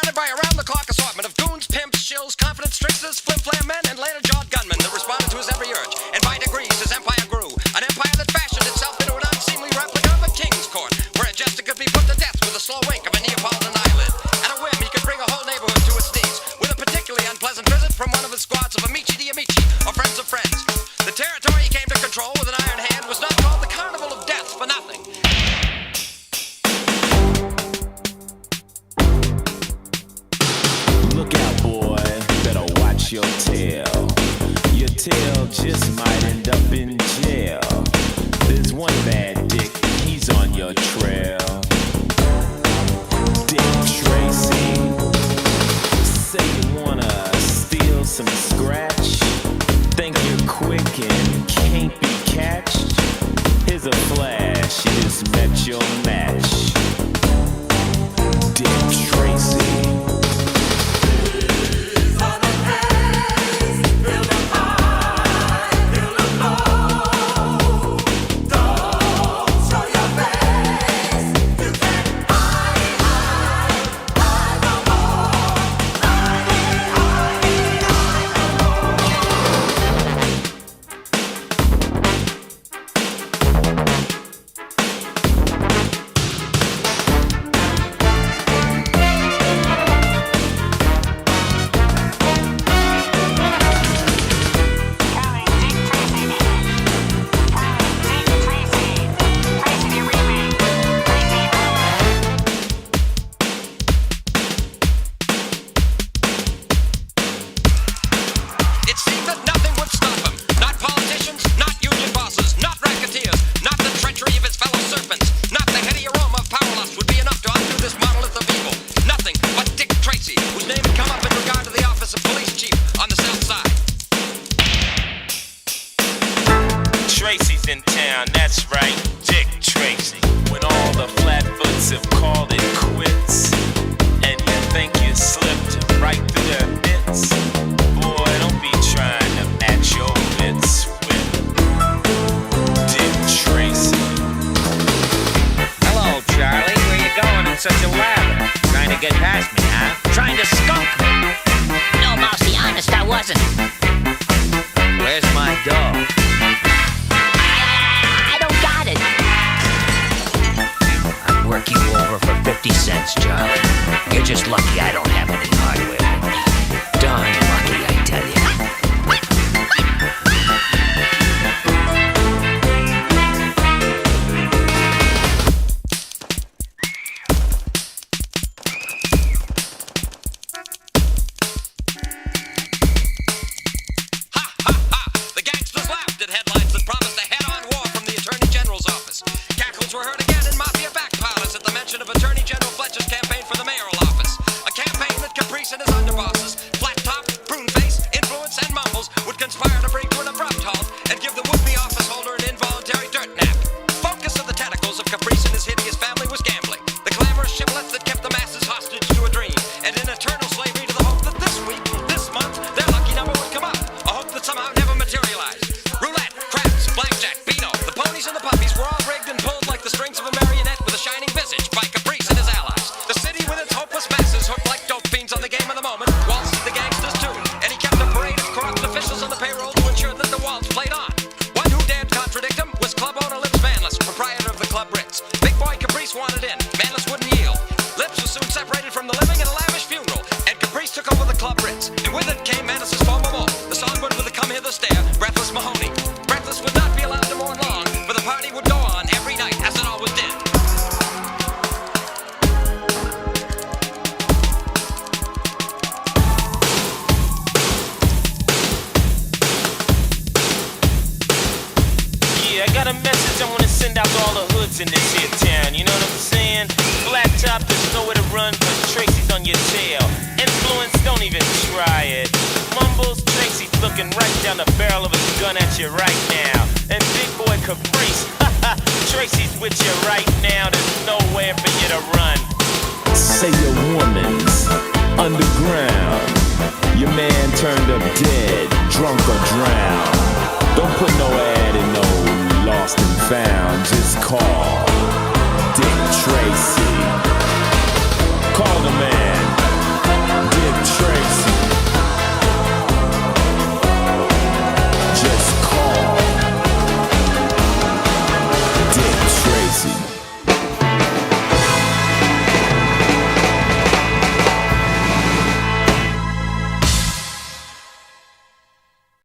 Surrounded by a round-the-clock assortment of goons, pimps, shills, confident tricksters, flim-flam men, and later-jawed gunmen that responded to his every urge. And by degrees, his empire grew. An empire that fashioned itself into an unseemly replica of a king's court, where a jester could be put to death with a slow wink of a Neapolitan eyelid. At a whim, he could bring a whole neighborhood to its knees, with a particularly unpleasant visit from one of his squads of amici di amici, or friends of friends. The territory he came to control with an iron hand was not called the Carnival of Death for nothing. Look out, boy, better watch your tail. Your tail just might end up in jail. There's one bad dick, he's on your trail. Dick Tracy. Say you wanna steal some scratch? Think you're quick and can't be catched? Here's a flash, you just met your match. Dick Tracy. Tracy's in town, that's right, Dick Tracy. When all the flatfoots have called it quits, and you think you slipped right through their bits, boy, don't be trying to match your bits with Dick Tracy. Hello, Charlie, where you going in such a lather? Trying to get past me, huh? Trying to skunk me? No, Mousy, honest, I wasn't. Where's my dog? Work you over for 50 cents, Charlie. You're just lucky I don't have any hardware with me. Darn lucky, I tell you. Ha, ha, ha! The gangsters laughed at headlines that promised a head-on war from the Attorney General's office. Cackles were heard again in Mafia back parlors at the mention of Attorney General Fletcher's campaign for the mayoral office. A campaign that Caprice and his underbosses, Flat Top, Prune Face, Influence, and Mumbles, would conspire to bring to an abrupt halt and give the would-be office holder an involuntary dirt nap. Focus of the tentacles of Caprice and his hideous family was gambling, the glamorous shibboleths that kept the masses hostage to a dream, and in eternal slavery to the hope that this week, this month, their lucky number would come up, a hope that somehow never materialized. Roulette, craps, blackjack, Beano, the ponies and the puppies were all rigged and pulled like the strings of a marionette with a shining visage by Caprice and his allies. The city with its hopeless masses hooked like dope fiends on the game of the moment, waltzed the gangsters too, and he kept a parade of corrupt officials on the payroll to ensure that the waltz played on. One who dared contradict him was club owner Lips Manless, proprietor of the Club Ritz. Big boy Caprice wanted in, Manless wouldn't yield. Lips was soon separated from the living at a lavish funeral, and Caprice took over the Club Ritz, and with it came Manless's former mole, the songbird with the come-hither stare, Breathless Mahoney. Breathless would not be allowed to mourn long, for the party would go on every night, as it always did. Yeah, I got a message I wanna send out to all the hoods in this here town, you know what I'm saying? Flat Top, there's nowhere to run, but Tracy's on your tail. Influence, don't even try it. Mumbles, Tracy's looking right down the barrel of his gun at you right now. And big boy Caprice, Tracy's with you right now, there's nowhere for you to run. Say your woman's underground. Your man turned up dead, drunk or drowned. Don't put no ad in no lost and found, just call Dick Tracy.